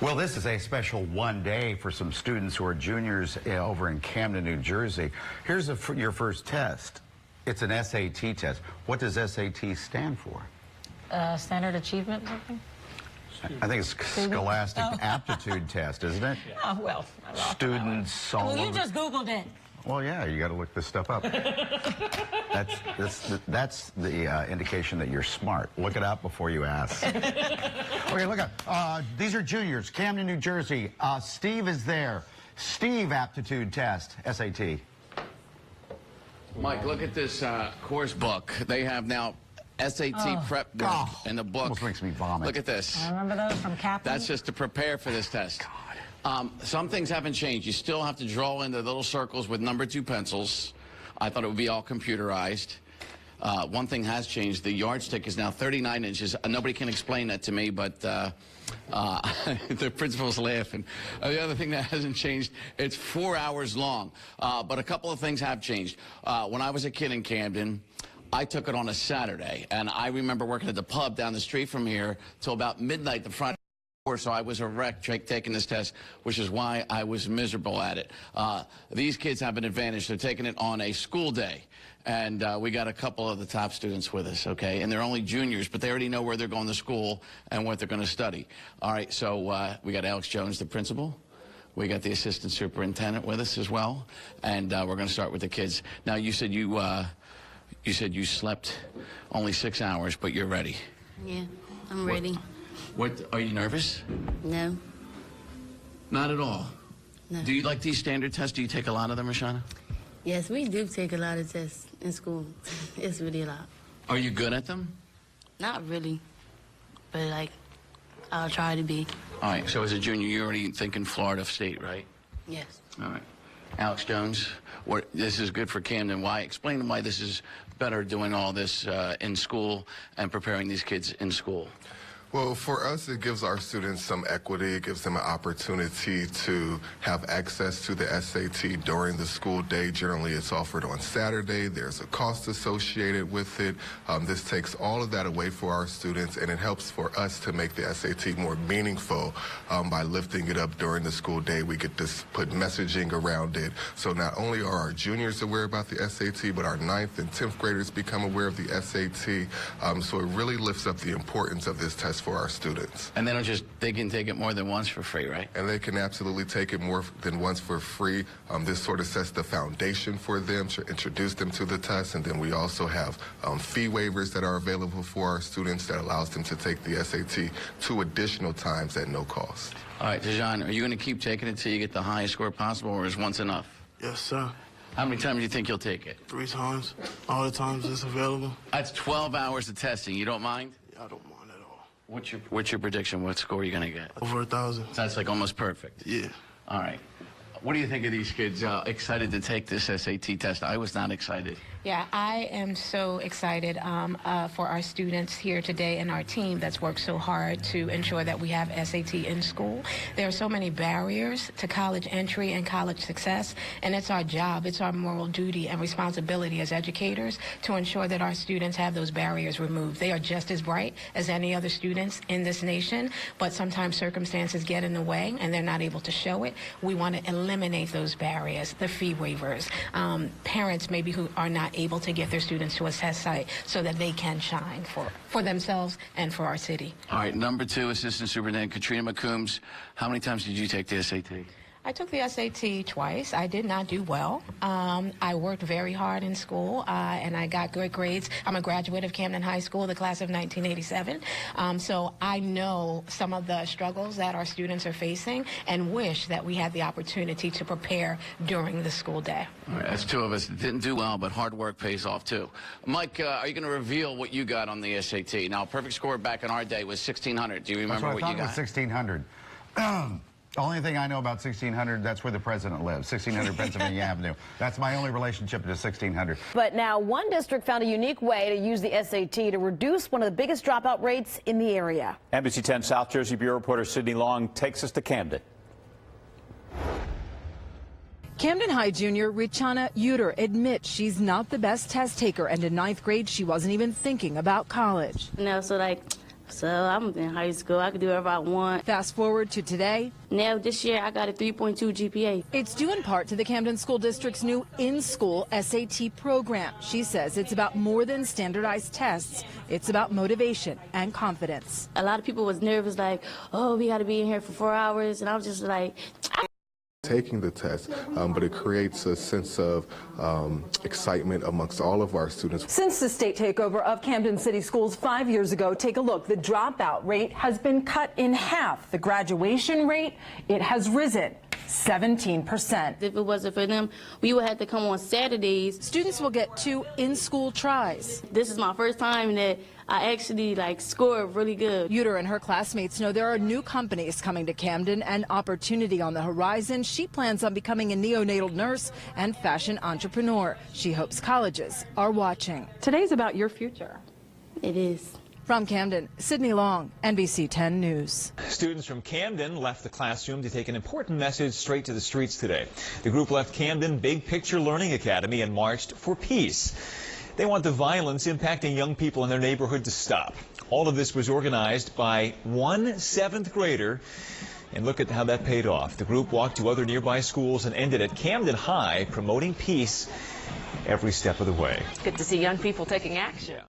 Well, this is a special one day for some students who are juniors over in Camden, New Jersey. Here's your first test. It's an SAT test. What does SAT stand for? Standard Achievement, something? I think it's Scholastic Aptitude Test, isn't it? Oh, well. Students all Well, you over. just Googled it. Well, yeah, you got to look this stuff up. That's the indication that you're smart. Look it up before you ask. Okay, look up. These are juniors, Camden, New Jersey. Steve is there. Steve Aptitude Test, SAT. Mike, look at this course book. They have now SAT prep work in the book. Almost makes me vomit. Look at this. I remember those from Captain. That's just to prepare for this test. Some things haven't changed. You still have to draw in the little circles with number 2 pencils. I thought it would be all computerized. One thing has changed. The yardstick is now 39 inches. Nobody can explain that to me, but the principal's laughing. The other thing that hasn't changed, it's 4 hours long. But a couple of things have changed. When I was a kid in Camden, I took it on a Saturday, and I remember working at the pub down the street from here till about midnight the Friday. So I was a wreck taking this test, which is why I was miserable at it. These kids have an advantage. They're taking it on a school day. And we got a couple of the top students with us, okay? And they're only juniors, but they already know where they're going to school and what they're going to study. All right, so we got Alex Jones, the principal. We got the assistant superintendent with us as well. And we're going to start with the kids. Now, you said you slept only 6 hours, but you're ready. Yeah, I'm ready. What, are you nervous? No. Not at all? No. Do you like these standard tests? Do you take a lot of them, Rashana? Yes, we do take a lot of tests in school. It's really a lot. Are you good at them? Not really, but like, I'll try to be. All right, so as a junior, you're already thinking Florida State, right? Yes. All right. Alex Jones, this is good for Camden. Why? Explain why this is better doing all this in school and preparing these kids in school. Well, for us, it gives our students some equity. It gives them an opportunity to have access to the SAT during the school day. Generally, it's offered on Saturday. There's a cost associated with it. This takes all of that away for our students, and it helps for us to make the SAT more meaningful by lifting it up during the school day. We get to put messaging around it. So not only are our juniors aware about the SAT, but our 9th and 10th graders become aware of the SAT. So it really lifts up the importance of this test for our students. And they can take it more than once for free, right? And they can absolutely take it more than once for free. This sort of sets the foundation for them to introduce them to the test. And then we also have fee waivers that are available for our students that allows them to take the SAT 2 additional times at no cost. All right, Dejan, are you going to keep taking it until you get the highest score possible, or is once enough? Yes, sir. How many times do you think you'll take it? 3 times. All the times it's available. That's 12 hours of testing. You don't mind? Yeah, I don't mind at all. What's your prediction? What score are you going to get? Over 1,000. That's like almost perfect. Yeah. All right. What do you think of these kids excited to take this SAT test? I was not excited. Yeah, I am so excited for our students here today and our team that's worked so hard to ensure that we have SAT in school. There are so many barriers to college entry and college success, and it's our job, it's our moral duty and responsibility as educators to ensure that our students have those barriers removed. They are just as bright as any other students in this nation, but sometimes circumstances get in the way and they're not able to show it. We want to eliminate those barriers, the fee waivers, parents maybe who are not able to get their students to a test site so that they can shine for themselves and for our city. All right, number 2, Assistant Superintendent Katrina McCombs. How many times did you take the SAT? I took the SAT twice. I did not do well. I worked very hard in school, and I got good grades. I'm a graduate of Camden High School, the class of 1987. So I know some of the struggles that our students are facing and wish that we had the opportunity to prepare during the school day. All right, that's 2 of us that didn't do well, but hard work pays off, too. Mike, are you going to reveal what you got on the SAT? Now, perfect score back in our day was 1,600. Do you remember what you got? I thought it was 1,600. The only thing I know about 1600, that's where the president lives, 1600 Pennsylvania Avenue. That's my only relationship to 1600. But now one district found a unique way to use the SAT to reduce one of the biggest dropout rates in the area. NBC 10 South Jersey Bureau reporter Sydney Long takes us to Camden. Camden High junior Richana Uter admits she's not the best test taker, and in 9th grade she wasn't even thinking about college. No, so like So I'm in high school. I can do whatever I want. Fast forward to today. Now this year I got a 3.2 GPA. It's due in part to the Camden School District's new in-school SAT program. She says it's about more than standardized tests. It's about motivation and confidence. A lot of people was nervous, like, oh, we got to be in here for 4 hours. And I was just like, taking the test, but it creates a sense of excitement amongst all of our students. Since the state takeover of Camden City Schools 5 years ago, take a look. The dropout rate has been cut in half. The graduation rate, it has risen 17%. if it wasn't for them, we would have to come on Saturdays. Students will get 2 in-school tries. This is my first time that I actually scored really good. Uter and her classmates know there are new companies coming to Camden and opportunity on the horizon. She plans on becoming a neonatal nurse and fashion entrepreneur. She hopes colleges are watching. Today's about your future. It is. From Camden, Sydney Long, NBC 10 News. Students from Camden left the classroom to take an important message straight to the streets today. The group left Camden Big Picture Learning Academy and marched for peace. They want the violence impacting young people in their neighborhood to stop. All of this was organized by one 7th grader. And look at how that paid off. The group walked to other nearby schools and ended at Camden High, promoting peace every step of the way. Good to see young people taking action.